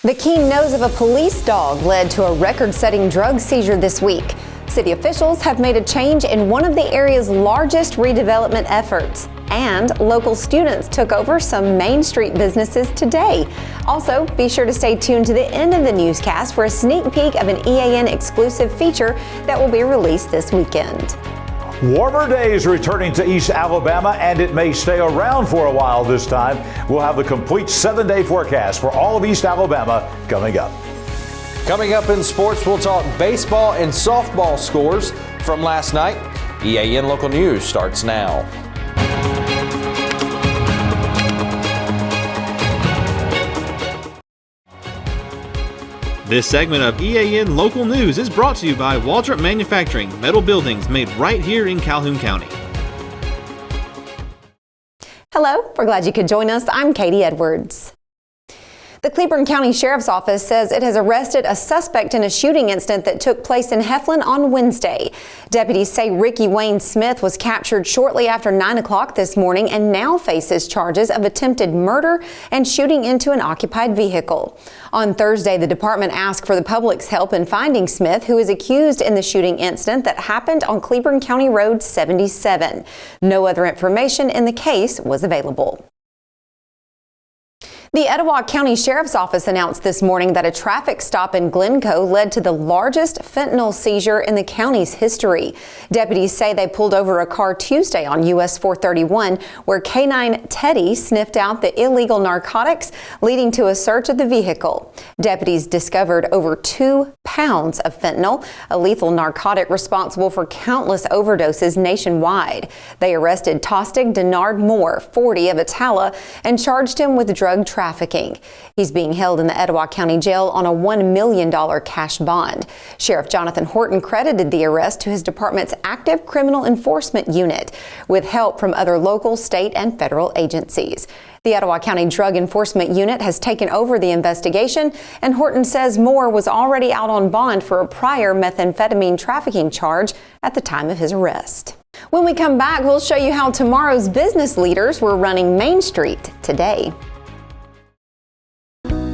The keen nose of a police dog led to a record-setting drug seizure this week. City officials have made a change in one of the area's largest redevelopment efforts, and local students took over some Main Street businesses today. Also, be sure to stay tuned to the end of the newscast for a sneak peek of an EAN exclusive feature that will be released this weekend. Warmer days returning to East Alabama, and it may stay around for a while this time. We'll have the complete 7-day forecast for all of East Alabama coming up. Coming up in sports, we'll talk baseball and softball scores from last night. EAN Local News starts now. This segment of EAN Local News is brought to you by Waldrop Manufacturing, metal buildings made right here in Calhoun County. Hello, we're glad you could join us. I'm Katie Edwards. The Cleburne County Sheriff's Office says it has arrested a suspect in a shooting incident that took place in Heflin on Wednesday. Deputies say Ricky Wayne Smith was captured shortly after 9 o'clock this morning and now faces charges of attempted murder and shooting into an occupied vehicle. On Thursday, the department asked for the public's help in finding Smith, who is accused in the shooting incident that happened on Cleburne County Road 77. No other information in the case was available. The Etowah County Sheriff's Office announced this morning that a traffic stop in Glencoe led to the largest fentanyl seizure in the county's history. Deputies say they pulled over a car Tuesday on US 431 where K-9 Teddy sniffed out the illegal narcotics, leading to a search of the vehicle. Deputies discovered over 2 pounds of fentanyl, a lethal narcotic responsible for countless overdoses nationwide. They arrested Tostig Denard Moore, 40, of Atala, and charged him with drug trafficking. He's being held in the Etowah County Jail on a $1 million cash bond. Sheriff Jonathan Horton credited the arrest to his department's active criminal enforcement unit with help from other local, state, and federal agencies. The Etowah County Drug Enforcement Unit has taken over the investigation, and Horton says Moore was already out on bond for a prior methamphetamine trafficking charge at the time of his arrest. When we come back, we'll show you how tomorrow's business leaders were running Main Street today.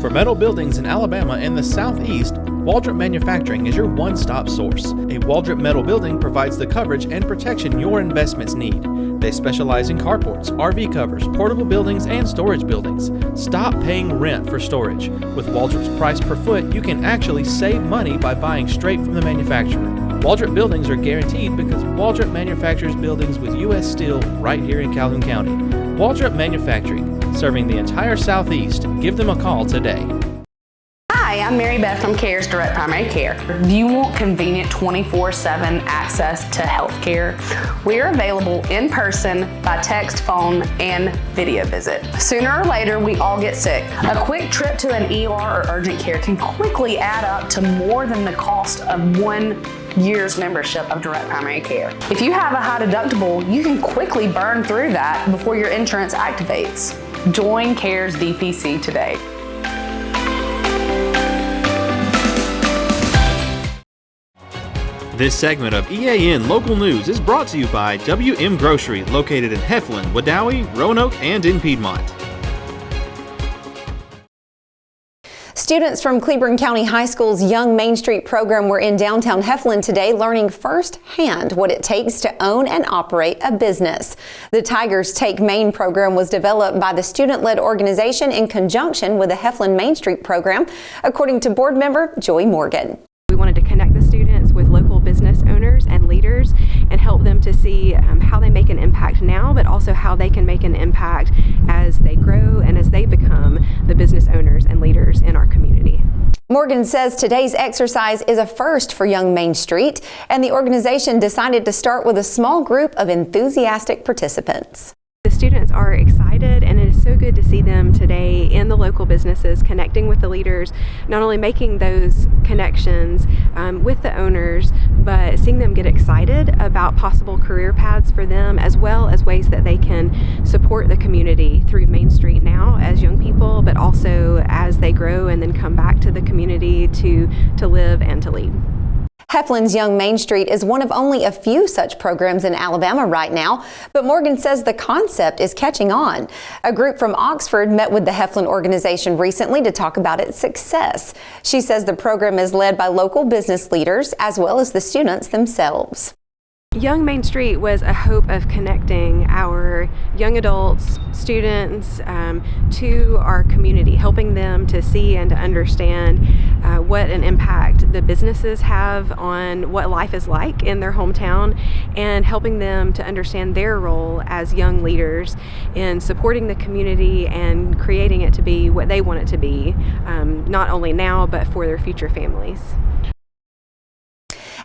For metal buildings in Alabama and the Southeast, Waldrop Manufacturing is your one-stop source. A Waldrop metal building provides the coverage and protection your investments need. They specialize in carports, RV covers, portable buildings, and storage buildings. Stop paying rent for storage. With Waldrop's price per foot, you can actually save money by buying straight from the manufacturer. Waldrop buildings are guaranteed because Waldrop manufactures buildings with U.S. steel right here in Calhoun County. Waldrop Manufacturing, serving the entire Southeast. Give them a call today. Hi, I'm Mary Beth from CARES Direct Primary Care. Do you want convenient 24/7 access to health care? We are available in person, by text, phone, and video visit. Sooner or later, we all get sick. A quick trip to an ER or urgent care can quickly add up to more than the cost of 1 year's membership of Direct Primary Care. If you have a high deductible, you can quickly burn through that before your insurance activates. Join CARES DPC today. This segment of EAN Local News is brought to you by WM Grocery, located in Heflin, Wedowee, Roanoke, and in Piedmont. Students from Cleburne County High School's Young Main Street program were in downtown Heflin today learning firsthand what it takes to own and operate a business. The Tigers Take Main program was developed by the student-led organization in conjunction with the Heflin Main Street program, according to board member Joy Morgan. We wanted to connect the students with local business owners and leaders and help them to see how they make an impact now, but also how they can make an impact as they grow and as they become the business owners and leaders in our community. Morgan says today's exercise is a first for Young Main Street, and the organization decided to start with a small group of enthusiastic participants. The students are excited, and it is so good to see them today in the local businesses, connecting with the leaders, not only making those connections with the owners, but seeing them get excited about possible career paths for them, as well as ways that they can support the community through Main Street now as young people, but also as they grow and then come back to the community to live and to lead. Heflin's Young Main Street is one of only a few such programs in Alabama right now, but Morgan says the concept is catching on. A group from Oxford met with the Heflin organization recently to talk about its success. She says the program is led by local business leaders as well as the students themselves. Young Main Street was a hope of connecting our young adults, students, to our community, helping them to see and to understand what an impact the businesses have on what life is like in their hometown, and helping them to understand their role as young leaders in supporting the community and creating it to be what they want it to be, not only now but for their future families.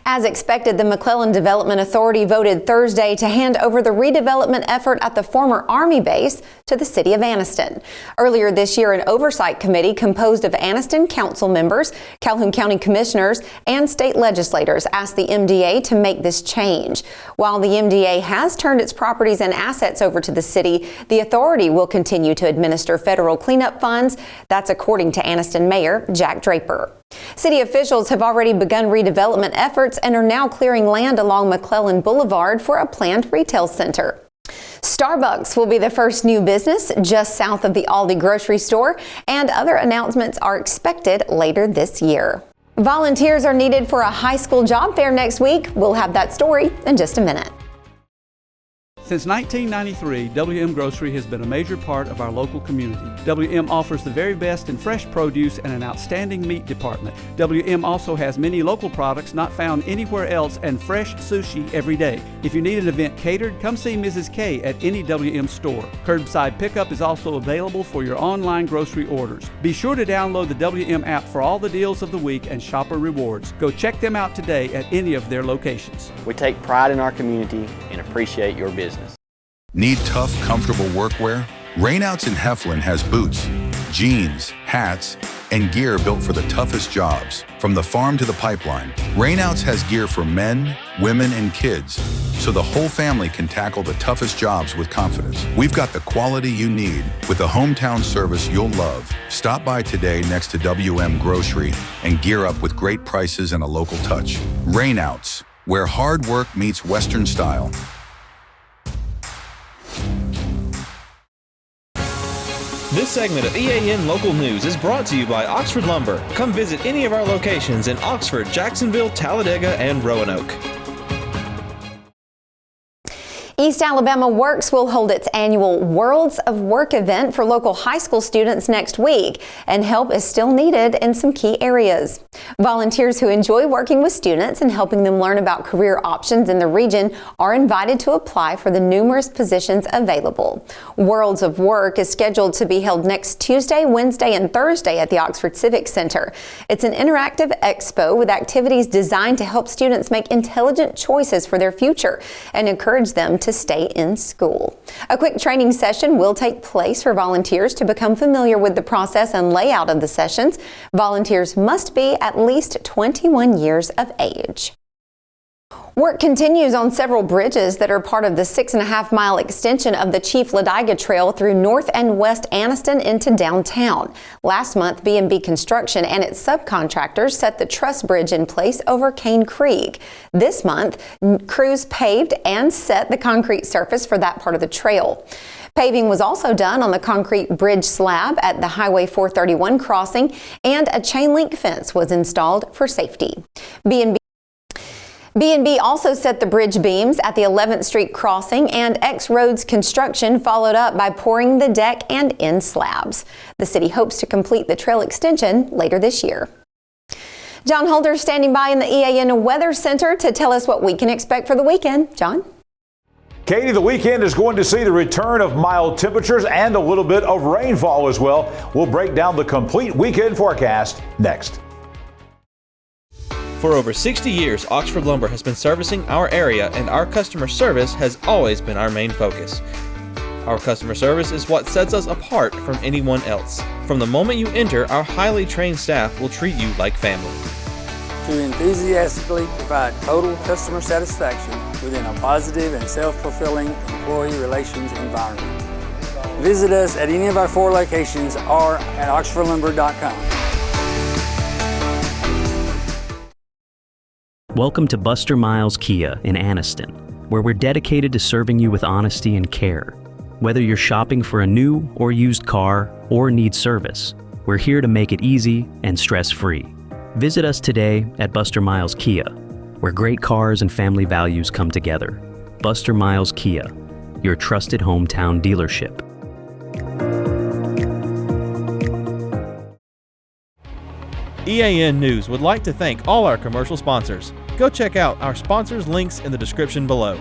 As expected, the McClellan Development Authority voted Thursday to hand over the redevelopment effort at the former Army base to the city of Anniston. Earlier this year, an oversight committee composed of Anniston council members, Calhoun County commissioners, and state legislators asked the MDA to make this change. While the MDA has turned its properties and assets over to the city, the authority will continue to administer federal cleanup funds. That's according to Anniston Mayor Jack Draper. City officials have already begun redevelopment efforts and are now clearing land along McClellan Boulevard for a planned retail center. Starbucks will be the first new business just south of the Aldi grocery store, and other announcements are expected later this year. Volunteers are needed for a high school job fair next week. We'll have that story in just a minute. Since 1993, WM Grocery has been a major part of our local community. WM offers the very best in fresh produce and an outstanding meat department. WM also has many local products not found anywhere else and fresh sushi every day. If you need an event catered, come see Mrs. K at any WM store. Curbside pickup is also available for your online grocery orders. Be sure to download the WM app for all the deals of the week and shopper rewards. Go check them out today at any of their locations. We take pride in our community and appreciate your business. Need tough, comfortable workwear? Rainouts in Heflin has boots, jeans, hats, and gear built for the toughest jobs. From the farm to the pipeline, Rainouts has gear for men, women, and kids, so the whole family can tackle the toughest jobs with confidence. We've got the quality you need with a hometown service you'll love. Stop by today next to WM Grocery and gear up with great prices and a local touch. Rainouts, where hard work meets Western style. This segment of EAN Local News is brought to you by Oxford Lumber. Come visit any of our locations in Oxford, Jacksonville, Talladega, and Roanoke. East Alabama Works will hold its annual Worlds of Work event for local high school students next week, and help is still needed in some key areas. Volunteers who enjoy working with students and helping them learn about career options in the region are invited to apply for the numerous positions available. Worlds of Work is scheduled to be held next Tuesday, Wednesday, and Thursday at the Oxford Civic Center. It's an interactive expo with activities designed to help students make intelligent choices for their future and encourage them to stay in school. A quick training session will take place for volunteers to become familiar with the process and layout of the sessions. Volunteers must be at least 21 years of age. Work continues on several bridges that are part of the 6.5-mile extension of the Chief Ladiga Trail through North and West Anniston into downtown. Last month, B&B Construction and its subcontractors set the truss bridge in place over Cane Creek. This month, crews paved and set the concrete surface for that part of the trail. Paving was also done on the concrete bridge slab at the Highway 431 crossing, and a chain link fence was installed for safety. B&B also set the bridge beams at the 11th Street crossing, and X Roads construction followed up by pouring the deck and end slabs. The city hopes to complete the trail extension later this year. John Holder standing by in the EAN Weather Center to tell us what we can expect for the weekend. John? Katie, the weekend is going to see the return of mild temperatures and a little bit of rainfall as well. We'll break down the complete weekend forecast next. For over 60 years, Oxford Lumber has been servicing our area, and our customer service has always been our main focus. Our customer service is what sets us apart from anyone else. From the moment you enter, our highly trained staff will treat you like family. To enthusiastically provide total customer satisfaction within a positive and self-fulfilling employee relations environment. Visit us at any of our 4 locations or at oxfordlumber.com. Welcome to Buster Miles Kia in Anniston, where we're dedicated to serving you with honesty and care. Whether you're shopping for a new or used car or need service, we're here to make it easy and stress-free. Visit us today at Buster Miles Kia, where great cars and family values come together. Buster Miles Kia, your trusted hometown dealership. EAN News would like to thank all our commercial sponsors. Go check out our sponsors' links in the description below.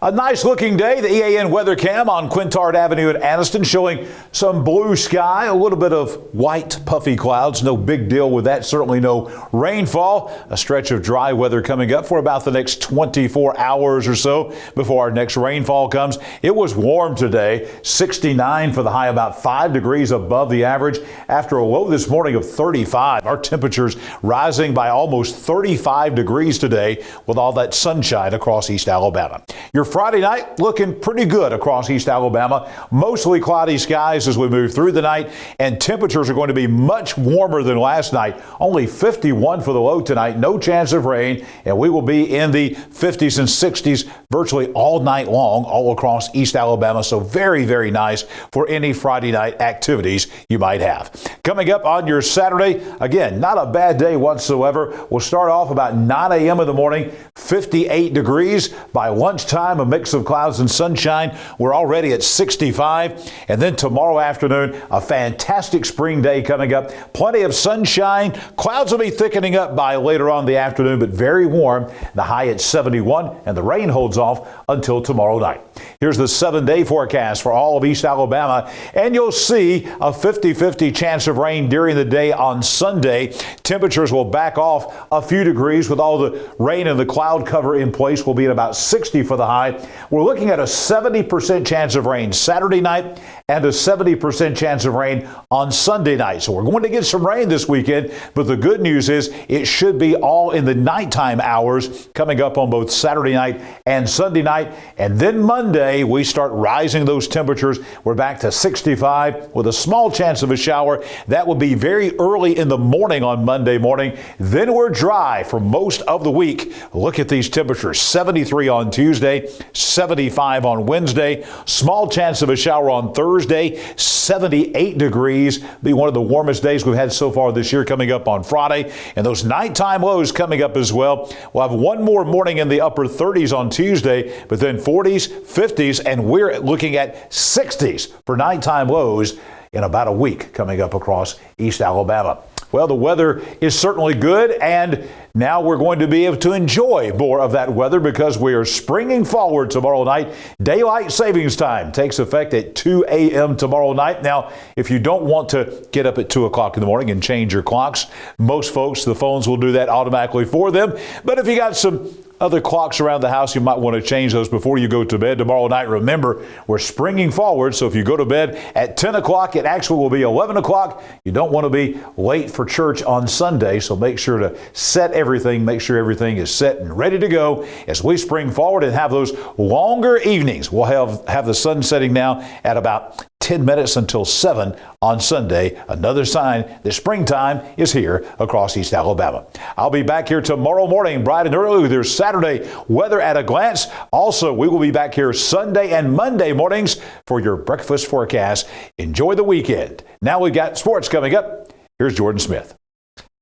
A nice looking day. The EAN weather cam on Quintard Avenue in Anniston showing some blue sky, a little bit of white puffy clouds. No big deal with that. Certainly no rainfall. A stretch of dry weather coming up for about the next 24 hours or so before our next rainfall comes. It was warm today, 69 for the high, about 5 degrees above the average after a low this morning of 35. Our temperatures rising by almost 35 degrees today with all that sunshine across East Alabama. Your Friday night looking pretty good across East Alabama. Mostly cloudy skies as we move through the night, and temperatures are going to be much warmer than last night. Only 51 for the low tonight. No chance of rain, and we will be in the 50s and 60s virtually all night long all across East Alabama. So very, very nice for any Friday night activities you might have. Coming up on your Saturday, again, not a bad day whatsoever. We'll start off about 9 a.m. in the morning, 58 degrees. By lunchtime, a mix of clouds and sunshine. We're already at 65. And then tomorrow afternoon, a fantastic spring day coming up. Plenty of sunshine. Clouds will be thickening up by later on in the afternoon, but very warm. The high at 71, and the rain holds off until tomorrow night. Here's the 7-day forecast for all of East Alabama, and you'll see a 50-50 chance of rain during the day on Sunday. Temperatures will back off a few degrees with all the rain and the cloud cover in place. We'll be at about 60 for the high. We're looking at a 70% chance of rain Saturday night and a 70% chance of rain on Sunday night. So we're going to get some rain this weekend, but the good news is it should be all in the nighttime hours coming up on both Saturday night and Sunday night. And then Monday, we start rising those temperatures. We're back to 65 with a small chance of a shower. That will be very early in the morning on Monday morning. Then we're dry for most of the week. Look at these temperatures. 73 on Tuesday, 75 on Wednesday. Small chance of a shower on Thursday. 78 degrees. Be one of the warmest days we've had so far this year coming up on Friday. And those nighttime lows coming up as well. We'll have one more morning in the upper 30s on Tuesday, but then 40s, 50s, and we're looking at 60s for nighttime lows in about a week coming up across East Alabama. Well, the weather is certainly good, and now we're going to be able to enjoy more of that weather because we are springing forward tomorrow night. Daylight savings time takes effect at 2 a.m. tomorrow night. Now, if you don't want to get up at 2 o'clock in the morning and change your clocks, most folks, the phones will do that automatically for them. But if you got some other clocks around the house, you might want to change those before you go to bed tomorrow night. Remember, we're springing forward, so if you go to bed at 10 o'clock, it actually will be 11 o'clock. You don't want to be late for church on Sunday, so make sure to set everything, make sure everything is set and ready to go as we spring forward and have those longer evenings. We'll have the sun setting now at about 10 minutes until 7 on Sunday. Another sign that springtime is here across East Alabama. I'll be back here tomorrow morning, bright and early, with your Saturday weather at a glance. Also, we will be back here Sunday and Monday mornings for your breakfast forecast. Enjoy the weekend. Now we've got sports coming up. Here's Jordan Smith.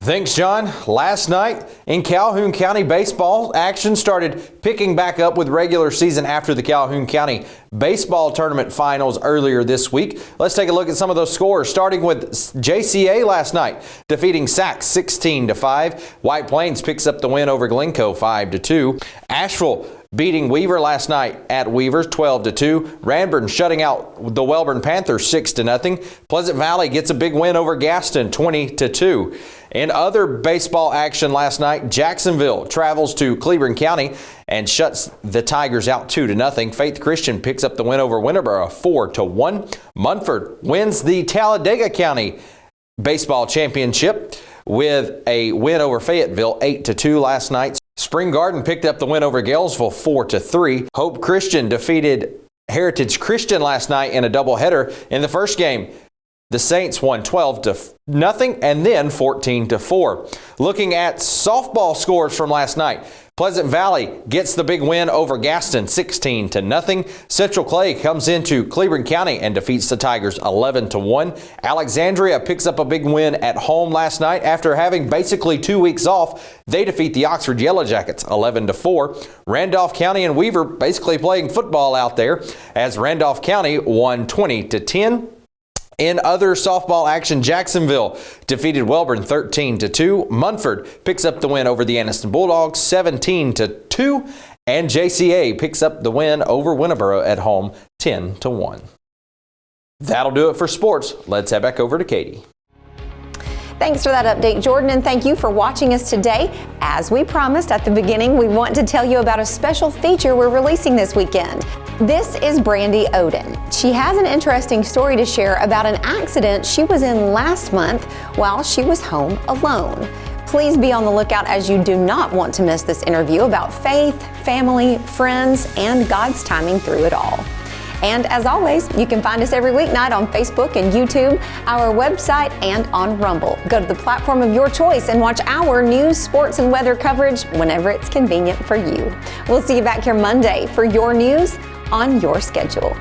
Thanks, John. Last night in Calhoun County baseball, action started picking back up with regular season after the Calhoun County baseball tournament finals earlier this week. Let's take a look at some of those scores, starting with JCA last night, defeating Sac 16-5. White Plains picks up the win over Glencoe 5-2. Asheville beating Weaver last night at Weaver's 12-2. Ranburn shutting out the Welborn Panthers 6-0. Pleasant Valley gets a big win over Gaston 20-2. In other baseball action last night, Jacksonville travels to Cleburne County and shuts the Tigers out 2-0. Faith Christian picks up the win over Winterboro 4-1. Munford wins the Talladega County baseball championship with a win over Fayetteville 8-2 last night. Spring Garden picked up the win over Galesville 4-3. Hope Christian defeated Heritage Christian last night in a doubleheader. In the first game, The Saints won 12-0 and then 14-4. Looking at softball scores from last night, Pleasant Valley gets the big win over Gaston 16-0. Central Clay comes into Cleveland County and defeats the Tigers 11-1. Alexandria picks up a big win at home last night after having basically 2 weeks off. They defeat the Oxford Yellow Jackets 11-4. Randolph County and Weaver basically playing football out there as Randolph County won 20-10. In other softball action, Jacksonville defeated Welborn 13-2. Munford picks up the win over the Anniston Bulldogs 17-2. And JCA picks up the win over Winterboro at home 10-1. That'll do it for sports. Let's head back over to Katie. Thanks for that update, Jordan, and thank you for watching us today. As we promised at the beginning, we want to tell you about a special feature we're releasing this weekend. This is Brandy Oden. She has an interesting story to share about an accident she was in last month while she was home alone. Please be on the lookout as you do not want to miss this interview about faith, family, friends, and God's timing through it all. And as always, you can find us every weeknight on Facebook and YouTube, our website, and on Rumble. Go to the platform of your choice and watch our news, sports, and weather coverage whenever it's convenient for you. We'll see you back here Monday for your news on your schedule.